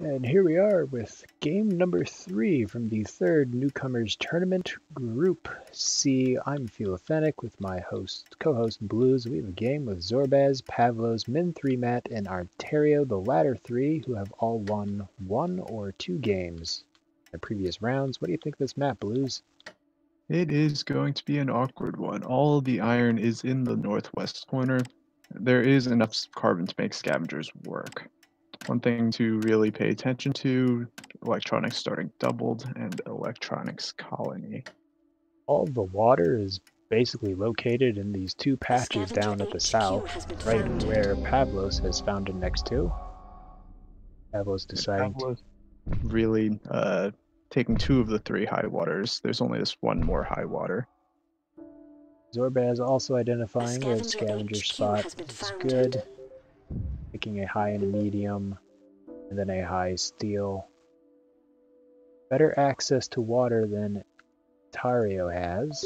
And here we are with game number 3 from the third Newcomers Tournament, Group C. I'm Philofenic with my co-host Blues. We have a game with Zorbaz, Pavlos, Min3Mat, and Antario, the latter three, who have all won 1 or 2 games in the previous rounds. What do you think of this map, Blues? It is going to be an awkward one. All of the iron is in the northwest corner. There is enough carbon to make scavengers work. One thing to really pay attention to, electronics starting doubled and electronics colony. All of the water is basically located in these 2 patches down at the south, right where Pavlos has found it next to. Pavlos deciding Pavlos really taking 2 of the 3 high waters. There's only this one more high water. Zorbaz also identifying a scavenger spot. It's good. Picking a high and a medium, and then a high steel. Better access to water than Antario has.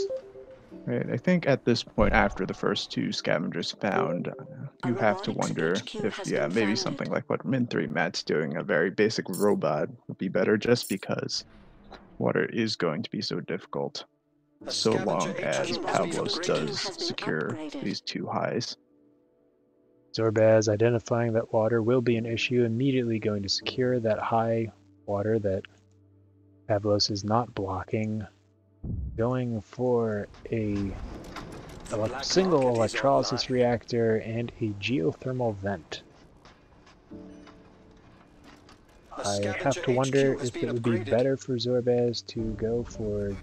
Right, I think at this point, after the first 2 scavengers found, you have to wonder if, maybe something like what Min3Mat's doing, a very basic robot, would be better, just because water is going to be so difficult, so long as Pavlos does secure these 2 highs. Zorbaz identifying that water will be an issue, immediately going to secure that high water that Pavlos is not blocking. Going for a single electrolysis reactor and a geothermal vent. I have to wonder if it would be better for Zorbaz to go for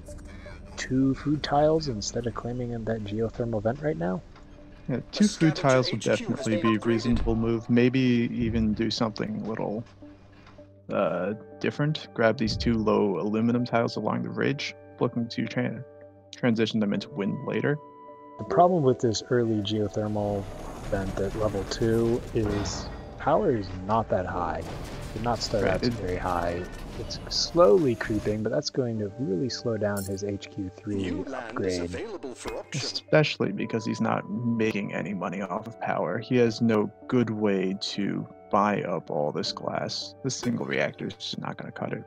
2 food tiles instead of claiming that geothermal vent right now. Yeah, 2 food tiles would definitely be a reasonable move. Maybe even do something a little different. Grab these 2 low aluminum tiles along the ridge, looking to transition them into wind later. The problem with this early geothermal vent at level 2 is power is not that high. It did not start out very high. It's slowly creeping, but that's going to really slow down his HQ3 upgrade. Especially because he's not making any money off of power. He has no good way to buy up all this glass. This single reactor is just not going to cut it.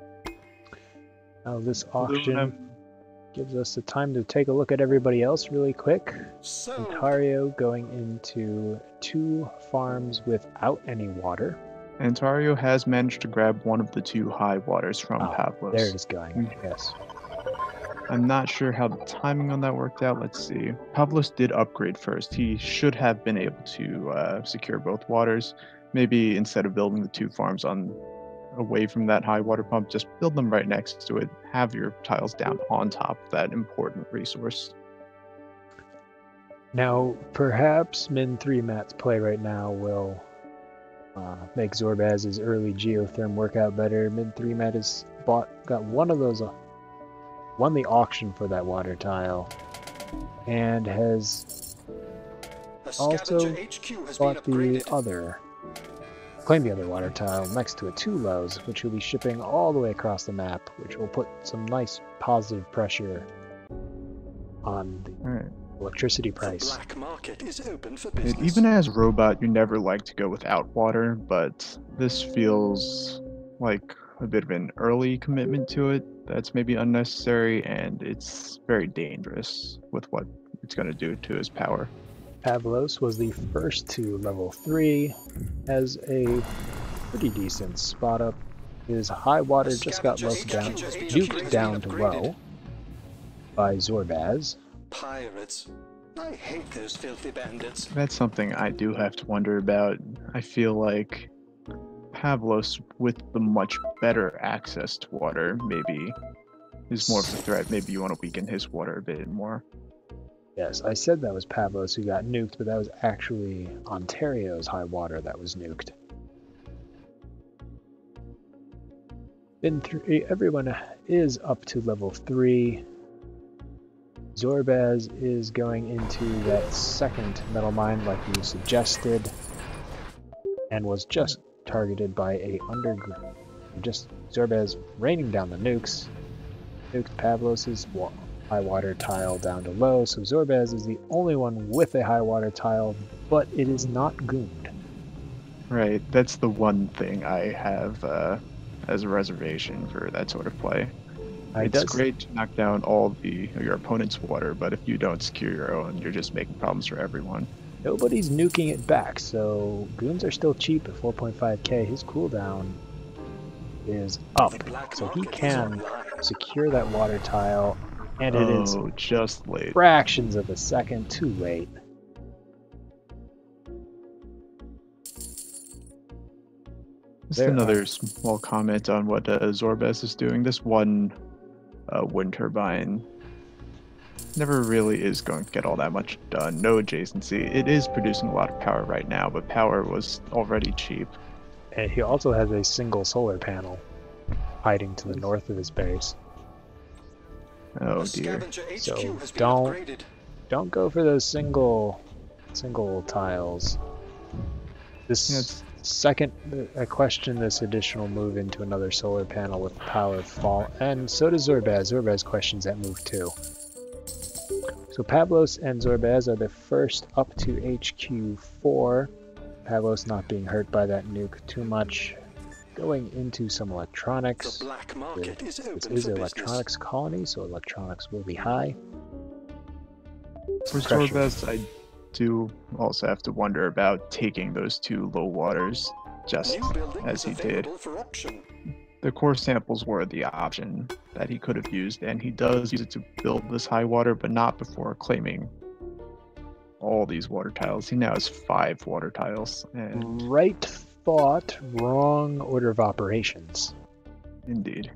Now this auction gives us the time to take a look at everybody else really quick. Antario going into 2 farms without any water. Antario has managed to grab one of the 2 high waters from Pavlos. There it is going, yes. I'm not sure how the timing on that worked out. Let's see. Pavlos did upgrade first. He should have been able to secure both waters. Maybe instead of building the 2 farms away from that high water pump, just build them right next to it. Have your tiles down on top of that important resource. Now, perhaps Min3Mat's play right now will make Zorbaz's early geotherm work out better. Min3Mat has got one of those, won the auction for that water tile, and has also bought claimed the other water tile next to it, 2 lows, which will be shipping all the way across the map, which will put some nice positive pressure on the electricity price. The black market is open for business. Even as robot, you never like to go without water, but this feels like a bit of an early commitment to it that's maybe unnecessary, and it's very dangerous with what it's going to do to his power. Pavlos was the first to level 3, has a pretty decent spot up. His high water just got nuked down to low by Zorbaz. Pirates. I hate those filthy bandits. That's something I do have to wonder about. I feel like Pavlos, with the much better access to water, maybe is more of a threat. Maybe you want to weaken his water a bit more. Yes, I said that was Pavlos who got nuked, but that was actually Antario's high water that was nuked. Everyone is up to level 3. Zorbaz is going into that second metal mine like you suggested, and was just targeted by a underground. Zorbaz raining down the nukes. Nuked Pavlos's high water tile down to low, so Zorbaz is the only one with a high water tile, but it is not gooned. Right, that's the one thing I have as a reservation for that sort of play. It It's does. great to knock down all your opponent's water, but if you don't secure your own, you're just making problems for everyone. Nobody's nuking it back, so goons are still cheap at 4.5k. His cooldown is up, so he can secure that water tile, and it is Oh, just late. fractions of a second too late. Just There another small comment on what Zorbes is doing. This one wind turbine never really is going to get all that much done. No adjacency. It is producing a lot of power right now, but power was already cheap. And he also has a single solar panel hiding to the north of his base. Oh dear. So don't go for those single tiles. This second, I question this additional move into another solar panel with power fall, and so does Zorbaz. Zorbaz questions that move too. So Pavlos and Zorbaz are the first up to HQ4. Pavlos not being hurt by that nuke too much. Going into some electronics. The black market is open This is for an business. electronics colony, so electronics will be high. For Zorbes, I do also have to wonder about taking those two low waters, just New building as is he did. available for auction. The core samples were the option that he could have used, and he does use it to build this high water, but not before claiming all these water tiles. He now has 5 water tiles, and Right thought, wrong order of operations. indeed.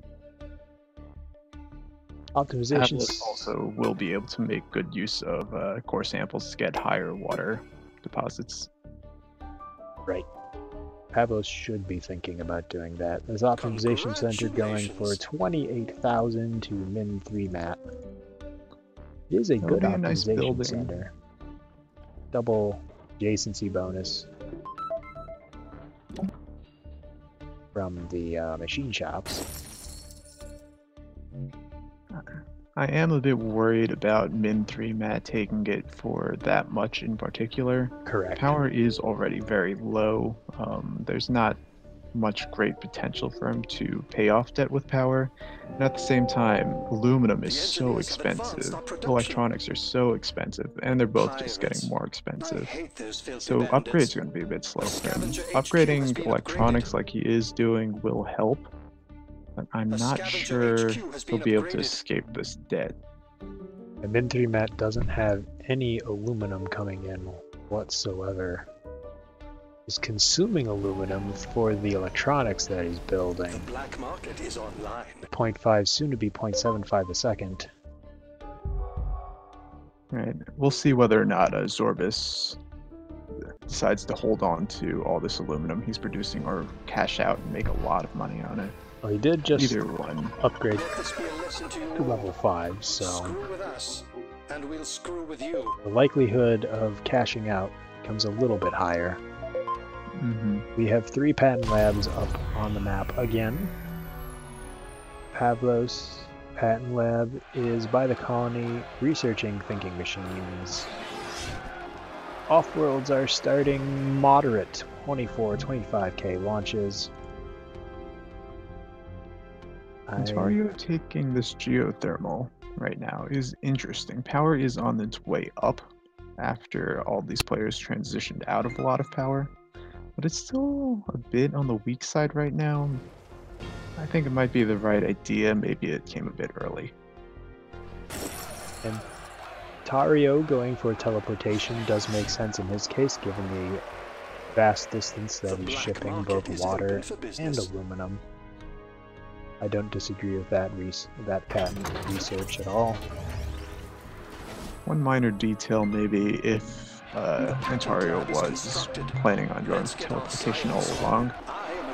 Optimizations. Pavlos also will be able to make good use of core samples to get higher water deposits. Right. Pavlos should be thinking about doing that. There's optimization center going for 28,000 to min 3 mat. It is a That would good be a nice optimization building. center. Double adjacency bonus from the machine shops. I am a bit worried about min 3 mat taking it for that much in particular. Correct. Power is already very low. There's not much great potential for him to pay off debt with power. And at the same time, aluminum is so expensive. Electronics are so expensive, and they're both just getting more expensive. So upgrades are going to be a bit slow for him. Upgrading electronics like he is doing will help, but I'm not sure he'll be able to escape this debt. And min 3 mat doesn't have any aluminum coming in whatsoever. He's consuming aluminum for the electronics that he's building. The black market is online. 0.5, soon to be 0.75 a second. Right. We'll see whether or not Zorbis decides to hold on to all this aluminum he's producing or cash out and make a lot of money on it. Well, he did just Either one. upgrade Let this be a lesson to you to all. level 5, so Screw with us, and we'll screw with you. the likelihood of cashing out becomes a little bit higher. Mm-hmm. We have 3 patent labs up on the map again. Pavlos Patent Lab is by the colony researching thinking machines. Offworlds are starting moderate 24-25k launches. Antario taking this geothermal right now is interesting. Power is on its way up after all these players transitioned out of a lot of power, but it's still a bit on the weak side right now. I think it might be the right idea. Maybe it came a bit early. And Antario going for teleportation does make sense in his case, given the vast distance that he's shipping both water and aluminum. I don't disagree with that patent research at all. One minor detail, maybe, if Antario was planning on going for teleportation all along,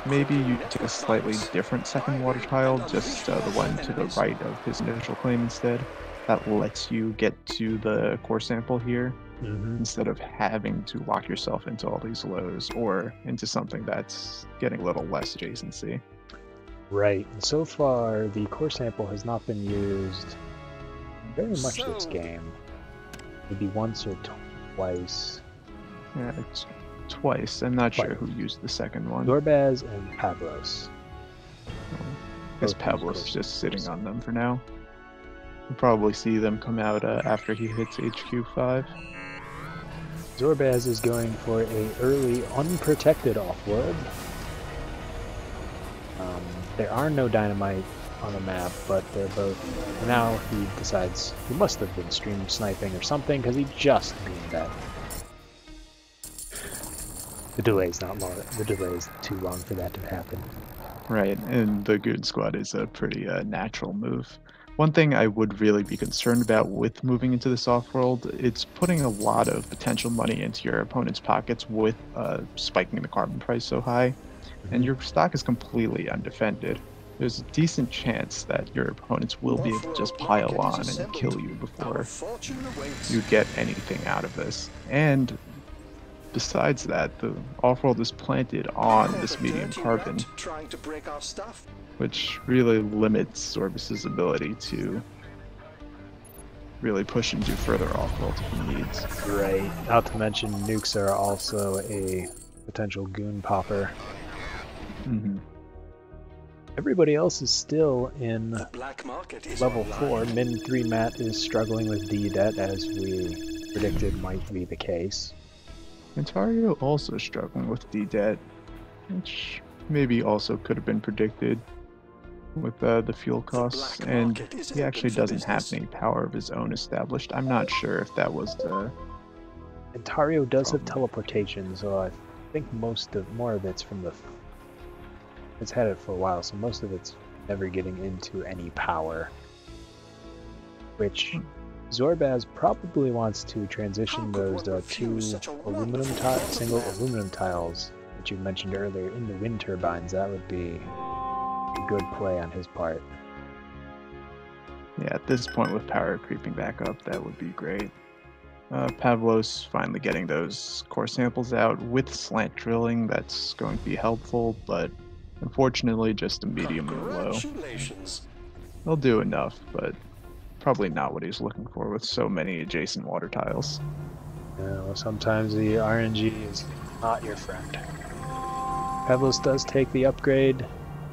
maybe you take a slightly different second water tile, just the one to the right of his initial claim instead. That lets you get to the core sample here, instead of having to lock yourself into all these lows or into something that's getting a little less adjacency. Right, and so far the core sample has not been used very much this game. Maybe once or twice. Yeah, it's twice. I'm not sure who used the second one. Zorbaz and Pavlos. I guess Both these Pavlos courses. just sitting on them for now. We'll probably see them come out after he hits HQ 5. Zorbaz is going for a early unprotected offworld. There are no dynamite on the map, but they're both. Now he decides he must have been stream sniping or something because he just beamed that. The delay is not long. The delay is too long for that to happen. Right, and the Goon Squad is a pretty natural move. One thing I would really be concerned about with moving into this off-world, it's putting a lot of potential money into your opponent's pockets with spiking the carbon price so high, and your stock is completely undefended. There's a decent chance that your opponents will be able to just pile on and kill you before you get anything out of this. And besides that, the off-world is planted on this medium carbon, which really limits Zorbas' ability to really push and do further off-world if he needs. Right. Not to mention nukes are also a potential goon popper. Mm-hmm. Everybody else is still in level 4. Min 3 Matt is struggling with D-debt, as we predicted might be the case. Antario also struggling with D-debt, which maybe also could have been predicted with the fuel costs, and he actually doesn't have any power of his own established. I'm not sure if that was the... Antario does have teleportation, so I think more of it's from the... It's had it for a while, so most of it's never getting into any power. Which Zorbaz probably wants to transition those two single aluminum tiles that you mentioned earlier into wind turbines. That would be a good play on his part. Yeah, at this point with power creeping back up, that would be great. Pavlos finally getting those core samples out with slant drilling. That's going to be helpful, but unfortunately just a medium and low. They'll do enough, but probably not what he's looking for with so many adjacent water tiles. Yeah, well, sometimes the RNG is not your friend. Pavlos does take the upgrade,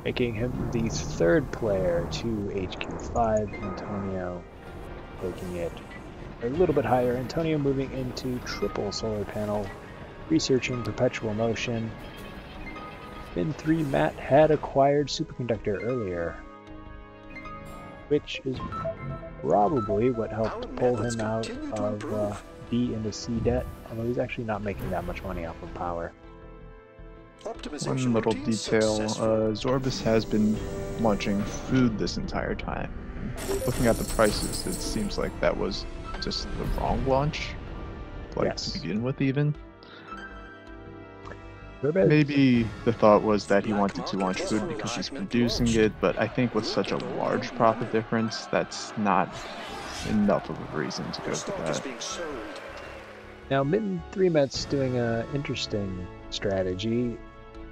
making him the third player to HQ5. Antonio taking it a little bit higher. Antonio moving into triple solar panel, researching perpetual motion. Min 3 Matt had acquired superconductor earlier, which is probably what helped pull him out of B into C debt, although he's actually not making that much money off of power. One little detail, Zorbas has been launching food this entire time. Looking at the prices, it seems like that was just the wrong launch, to begin with even. Maybe the thought was that he wanted to launch food because he's producing it, but I think with such a large profit difference, that's not enough of a reason to go for that. Now, Min 3 Met's doing an interesting strategy,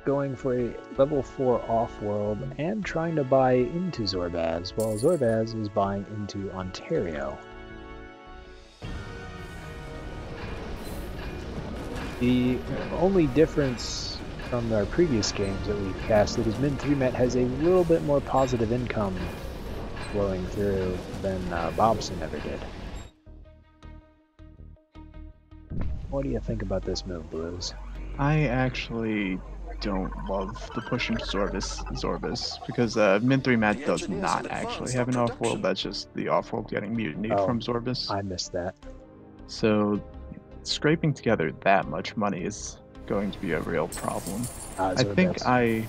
going for a level 4 off-world and trying to buy into Zorbaz, while Zorbaz is buying into Antario. The only difference from our previous games that we've casted is Min 3 Met has a little bit more positive income flowing through than Bobson ever did. What do you think about this move, Blues? I actually don't love the push into Zorbas because Min 3 Matt does not actually have an off-world. That's just the off-world getting mutinied from Zorbas. I missed that. So scraping together that much money is going to be a real problem. I think I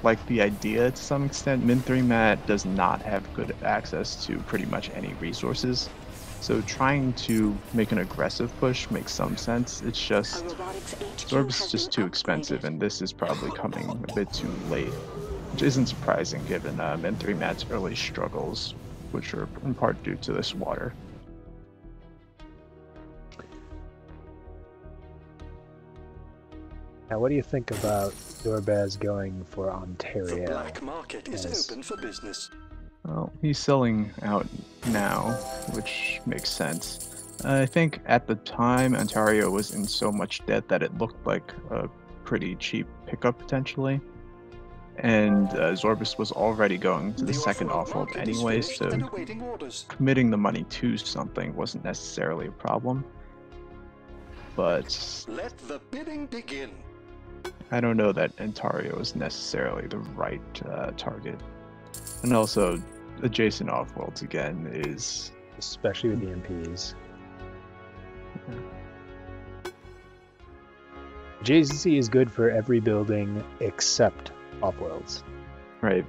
like the idea to some extent. Min 3 Matt does not have good access to pretty much any resources, so trying to make an aggressive push makes some sense. It's just Zorbas is just too expensive, and this is probably coming a bit too late, which isn't surprising given Min 3 Matt's early struggles, which are in part due to this water. Now, what do you think about Zorbaz going for Antario? The black market is open for business. Well, he's selling out now, which makes sense. I think at the time, Antario was in so much debt that it looked like a pretty cheap pickup potentially. And Zorbas was already going to the second offworld anyway, so committing the money to something wasn't necessarily a problem. But let the bidding begin. I don't know that Antario is necessarily the right target. And also, adjacent offworlds again is... Especially with the MPs. Adjacency is good for every building except offworlds. Right.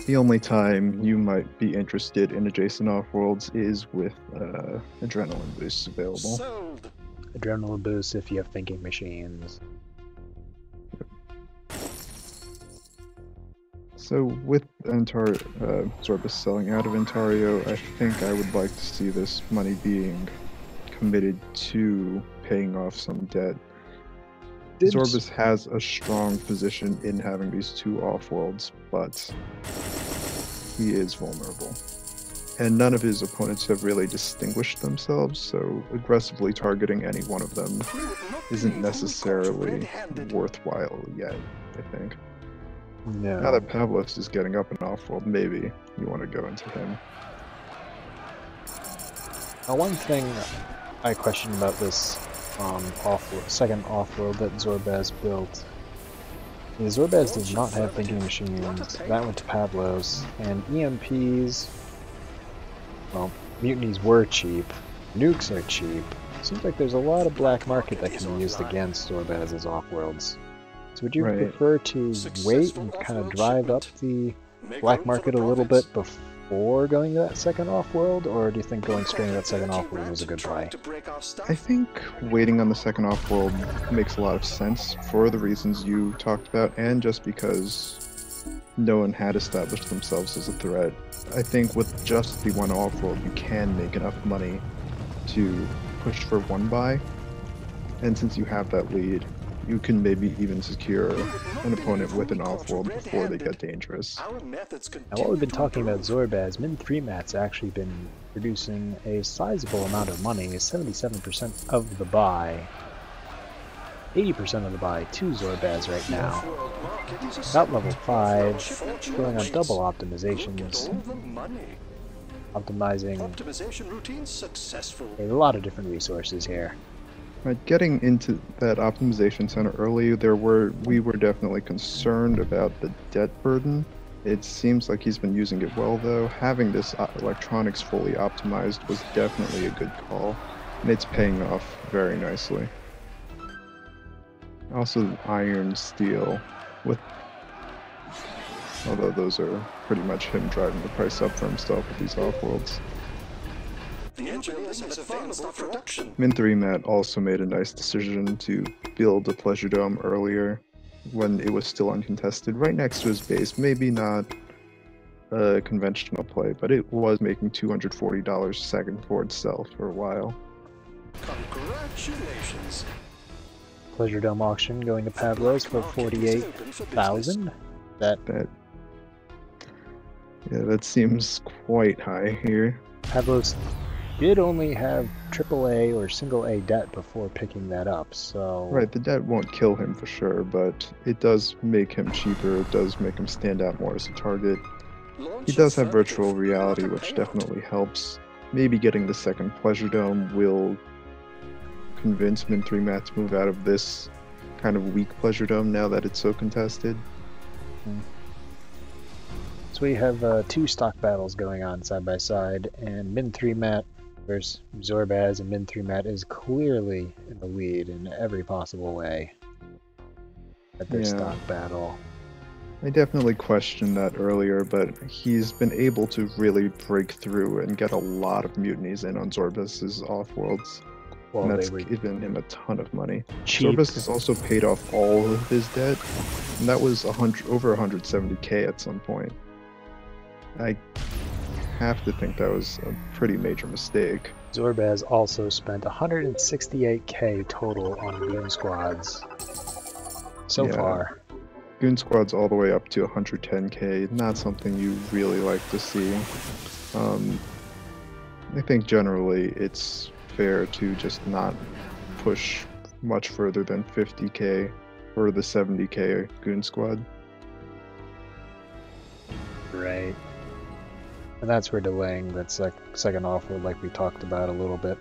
The only time you might be interested in adjacent offworlds is with adrenaline boosts available. Sold. Adrenaline boosts if you have thinking machines. So with Zorbas selling out of Antario, I think I would like to see this money being committed to paying off some debt. Zorbas has a strong position in having these two offworlds, but he is vulnerable. And none of his opponents have really distinguished themselves, so aggressively targeting any one of them isn't necessarily worthwhile yet, I think. No. Now that Pavlos is getting up and offworld, maybe you want to go into him. Now, one thing I question about this second offworld that Zorbas built is Zorbas does not have thinking machines. That went to Pavlos, and EMPs, well, mutinies were cheap, nukes are cheap. Seems like there's a lot of black market that can be used against Zorbas' offworlds. So would you prefer to wait and kind of drive up the black market a little bit before going to that second offworld, or do you think going straight to that second offworld was a good play? I think waiting on the second offworld makes a lot of sense for the reasons you talked about, and just because no one had established themselves as a threat. I think with just the one offworld, you can make enough money to push for one buy, and since you have that lead, you can maybe even secure an opponent with an offworld before they get dangerous. Now, what we've been talking about Zorbas, Min 3 Mat's actually been producing a sizable amount of money, 77% of the buy, 80% of the buy to Zorbas right now. About level 5, going on double optimizations, optimizing a lot of different resources here. Right, getting into that optimization center early, we were definitely concerned about the debt burden. It seems like he's been using it well, though. Having this electronics fully optimized was definitely a good call, and it's paying off very nicely. Also, iron, steel, although those are pretty much him driving the price up for himself with these offworlds. The engineering is advanced for production. Min 3 Matt also made a nice decision to build a Pleasure Dome earlier when it was still uncontested, right next to his base. Maybe not a conventional play, but it was making $240 a second for itself for a while. Congratulations. Pleasure Dome auction going to Pavlos for 48,000. Yeah, that seems quite high here. Pavlos did only have AAA or single A debt before picking that up, so... Right, the debt won't kill him for sure, but it does make him cheaper, it does make him stand out more as a target. He does have virtual reality, which definitely helps. Maybe getting the second Pleasure Dome will convince Min 3 Matt to move out of this kind of weak Pleasure Dome now that it's so contested. So we have two stock battles going on side by side, and Min 3 Matt versus Zorbas, and Min 3 Matt is clearly in the lead in every possible way at this stock battle. I definitely questioned that earlier, but he's been able to really break through and get a lot of mutinies in on Zorbas' offworlds. Well, and that's given him a ton of money. Cheap. Zorbas has also paid off all of his debt, and that was over 170k at some point. I have to think that was a pretty major mistake. Zorbas also spent 168k total on Goon Squads so far. Goon Squad's all the way up to 110k, not something you really like to see. I think generally it's fair to just not push much further than 50k or the 70k Goon Squad. Right. And that's where delaying that second offload, like we talked about a little bit,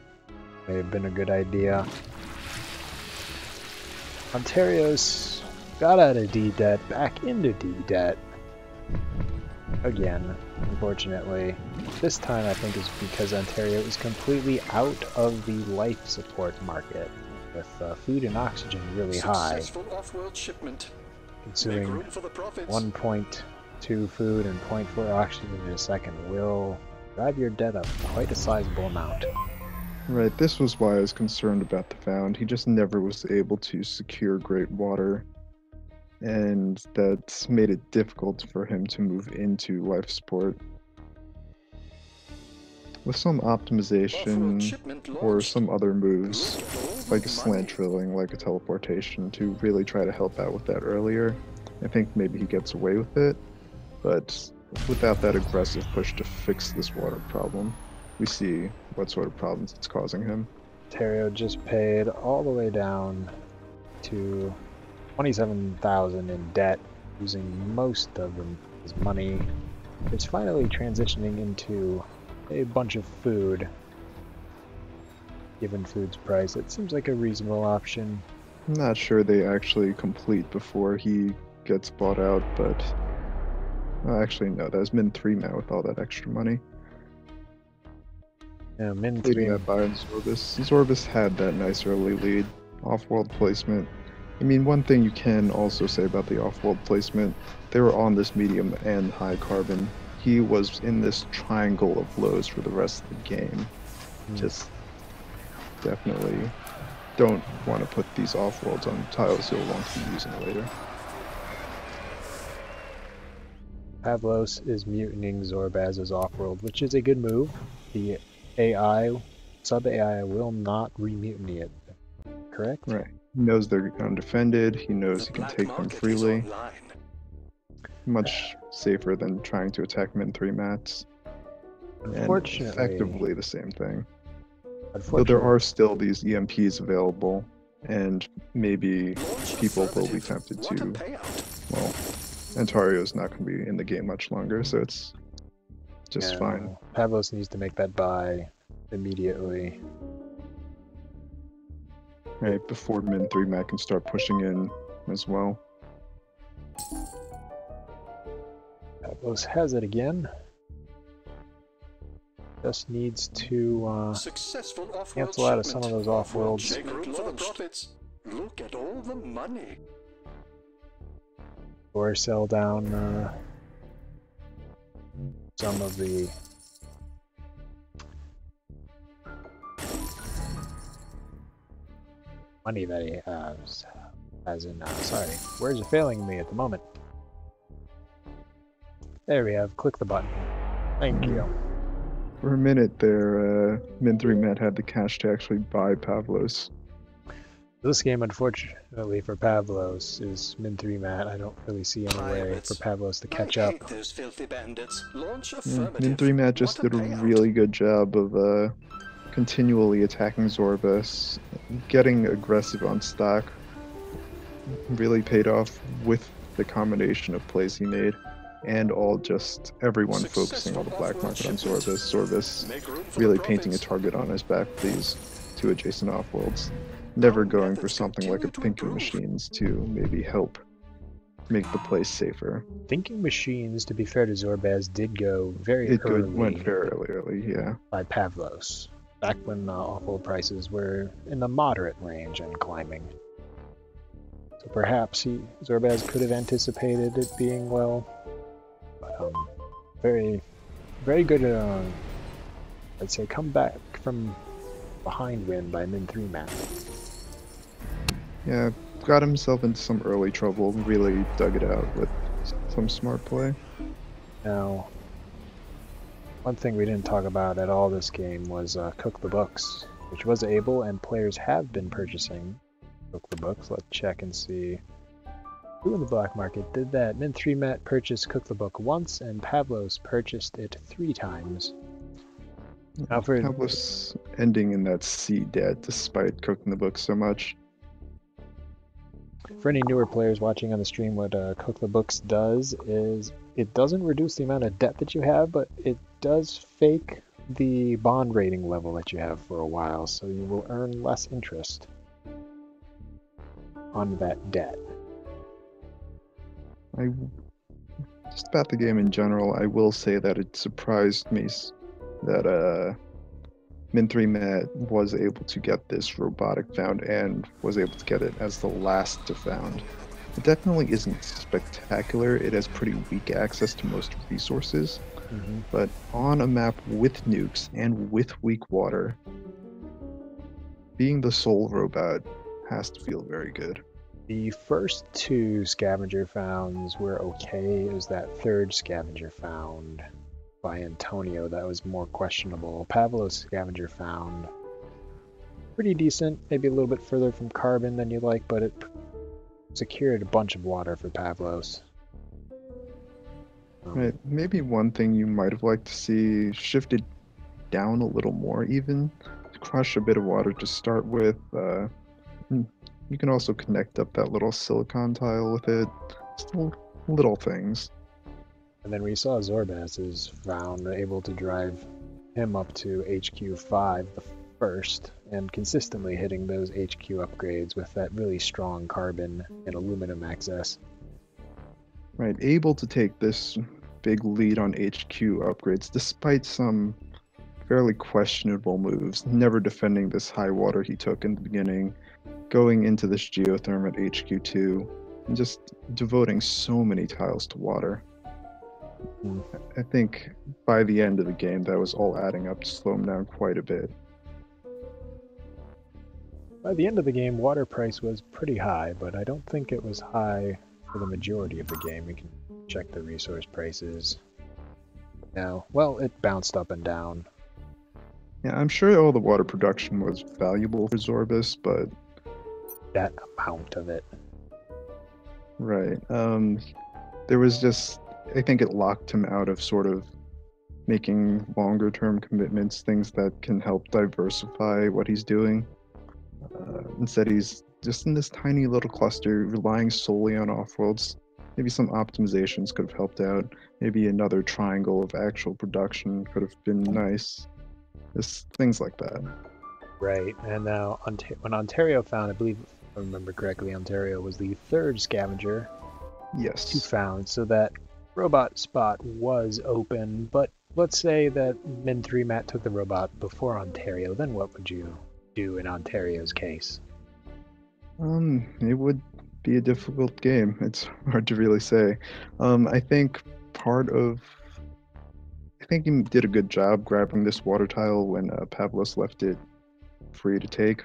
may have been a good idea. Antario's got out of D-debt, back into D-debt. Again, unfortunately. This time I think is because Antario is completely out of the life support market, with food and oxygen really high. Offworld shipment. Consuming 1.2 food and 0.4 oxygen in a second will drive your debt up quite a sizable amount. Right, this was why I was concerned about the Found. He just never was able to secure great water, and that's made it difficult for him to move into life support. With some optimization or some other moves, like a slant drilling, like a teleportation, to really try to help out with that earlier, I think maybe he gets away with it, but without that aggressive push to fix this water problem, we see what sort of problems it's causing him. Antario just paid all the way down to 27,000 in debt, using most of his money. It's finally transitioning into a bunch of food. Given food's price, it seems like a reasonable option. I'm not sure they actually complete before he gets bought out, but actually no, that was Min 3 now with all that extra money. Yeah, Min 3. Leading that by Zorbas. Zorbas had that nice early lead. Off-world placement. I mean, one thing you can also say about the off-world placement, they were on this medium and high carbon. He was in this triangle of lows for the rest of the game. Just definitely don't want to put these off-worlds on tiles you'll want to be using later. Pavlos is mutinying Zorbaz's offworld, which is a good move. The AI, sub-AI will not remutiny it, correct? Right. He knows they're undefended, he knows he can take them freely. Much safer than trying to attack Min 3 mats. Unfortunately, and effectively the same thing. Unfortunately, Though there are still these EMPs available, and maybe people will be tempted to, well, Antario's not going to be in the game much longer, so it's just fine. Pavlos needs to make that buy immediately. Right, before Min 3 Mat can start pushing in as well. Pavlos has it again. Just needs to cancel out of some of those off-worlds. Look at all the money. Or sell down some of the money that he has. As in, sorry, words are failing me at the moment. There we have. Click the button. Thank you. For a minute there, Min 3 Mat had the cash to actually buy Pavlos. This game, unfortunately for Pavlos, is Min 3 Mat. I don't really see any way for Pavlos to catch up. Those filthy bandits. Launch Min 3 Mat just did a really good job of continually attacking Zorbas, getting aggressive on stock. Really paid off with the combination of plays he made, and all just everyone focusing on the black market on Zorbas. Zorbas really painting a target on his back with these two adjacent offworlds. Never going for something like a Thinking Machines to maybe help make the place safer. Thinking Machines, to be fair to Zorbaz, did go very early. It went very early, yeah. By Pavlos, back when offworld prices were in the moderate range and climbing. So perhaps Zorbaz could have anticipated it being well. But, very, very good. I'd say come back from behind win by Min 3 Mat. Yeah, got himself into some early trouble, really dug it out with some smart play. Now, one thing we didn't talk about at all this game was Cook the Books, which was able, and players have been purchasing Cook the Books. Let's check and see who in the black market did that. Min 3 Mat purchased Cook the Book once, and Pavlos purchased it 3 times. Now for Pavlos ending in that C debt despite cooking the book so much. For any newer players watching on the stream, what Cook the Books does is it doesn't reduce the amount of debt that you have, but it does fake the bond rating level that you have for a while, so you will earn less interest on that debt. Just about the game in general, I will say that it surprised me that Min 3 Matt was able to get this robotic found and was able to get it as the last to found. It definitely isn't spectacular. It has pretty weak access to most resources, but on a map with nukes and with weak water, being the sole robot has to feel very good. The first two scavenger founds were okay. It was that third scavenger found by Antario that was more questionable. Pavlos scavenger found pretty decent, maybe a little bit further from carbon than you like, but it secured a bunch of water for Pavlos. Right, maybe one thing you might have liked to see shifted down a little more, even to crush a bit of water to start with. You can also connect up that little silicon tile with it. Still little things. And then we saw Zorbaz's found, able to drive him up to HQ 5 the first, and consistently hitting those HQ upgrades with that really strong carbon and aluminum access. Right, able to take this big lead on HQ upgrades despite some fairly questionable moves, never defending this high water he took in the beginning, going into this geotherm at HQ2, and just devoting so many tiles to water. I think by the end of the game, that was all adding up to slow him down quite a bit. By the end of the game, water price was pretty high, but I don't think it was high for the majority of the game. We can check the resource prices now. Well, it bounced up and down. Yeah, I'm sure all the water production was valuable for Zorbas, but that amount of it. Right. There was just, I think it locked him out of sort of making longer term commitments, things that can help diversify what he's doing. Instead, he's just in this tiny little cluster, relying solely on Offworlds. Maybe some optimizations could have helped out. Maybe another triangle of actual production could have been nice. Just things like that. Right, and now when Antario found, I believe, if I remember correctly, Antario was the third scavenger to found, so that robot spot was open. But let's say that Min 3 Matt took the robot before Antario, then what would you do in Ontario's case? It would be a difficult game. It's hard to really say. I think he did a good job grabbing this water tile when Pavlos left it free to take.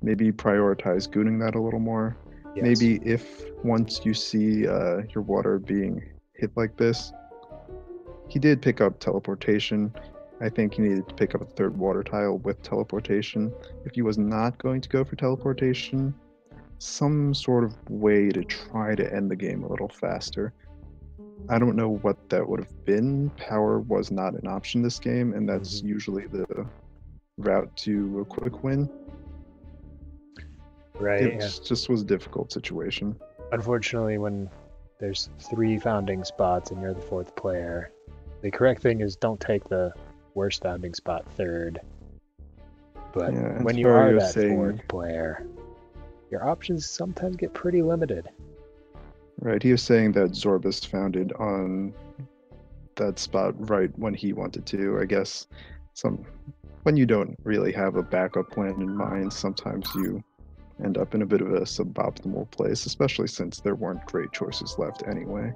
Maybe prioritize gooning that a little more. Yes. Maybe if once you see your water being hit like this, he did pick up teleportation. I think he needed to pick up a third water tile with teleportation. If he was not going to go for teleportation, some sort of way to try to end the game a little faster. I don't know what that would have been. Power was not an option this game, and that's usually the route to a quick win. Right. It just was a difficult situation. Unfortunately, when there's 3 founding spots and you're the 4th player, the correct thing is don't take the worst founding spot 3rd. But when you are that 4th player, your options sometimes get pretty limited. Right, he was saying that Zorbas founded on that spot right when he wanted to. I guess when you don't really have a backup plan in mind, sometimes you end up in a bit of a suboptimal place, especially since there weren't great choices left anyway.